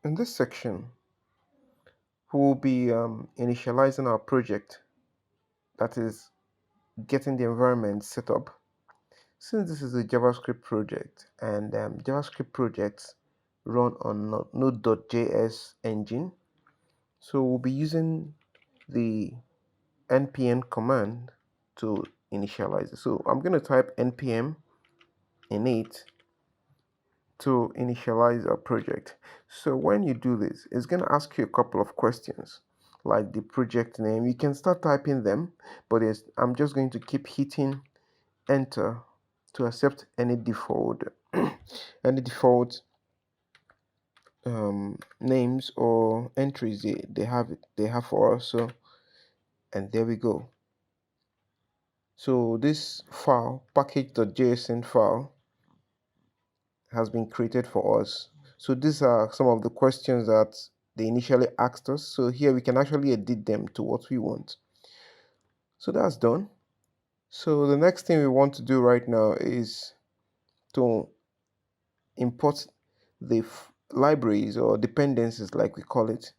In this section, we will be initializing our project, that is, getting the environment set up. Since this is a JavaScript project and JavaScript projects run on Node.js engine, so we'll be using the npm command to initialize it. So I'm going to type npm init to initialize our project. So when you do this, it's going to ask you a couple of questions like the project name. You can start typing them, but I'm just going to keep hitting enter to accept any default any default names or entries they have for us. So, and there we go. So this file, package.jsn file, has been created for us. So these are some of the questions that they initially asked us. So here we can actually edit them to what we want. So that's done. So the next thing we want to do right now is to import the libraries or dependencies, like we call it,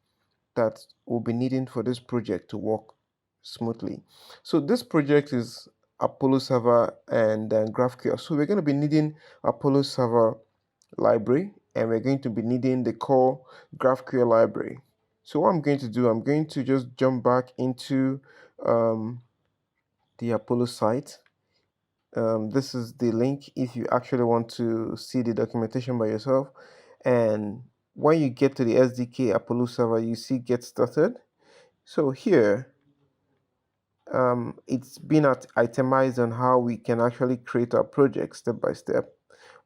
that we'll be needing for this project to work smoothly. So this project is Apollo Server and GraphQL. So we're going to be needing Apollo Server library, and we're going to be needing the core GraphQL library. So what I'm going to do, I'm going to just jump back into the Apollo site. This is the link if you actually want to see the documentation by yourself. And when you get to the SDK Apollo server, you see get started. So here, it's been itemized on how we can actually create our project step by step.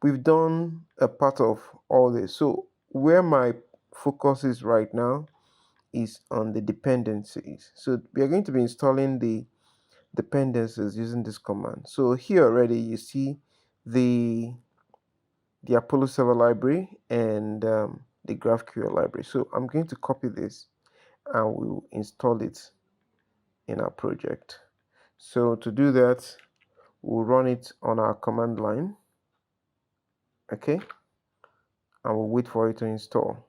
We've done a part of all this. So where my focus is right now is on the dependencies. So we are going to be installing the dependencies using this command. So here already you see the Apollo server library and the GraphQL library. So I'm going to copy this and we'll install it in our project. So to do that, we'll run it on our command line, okay, and we'll wait for it to install.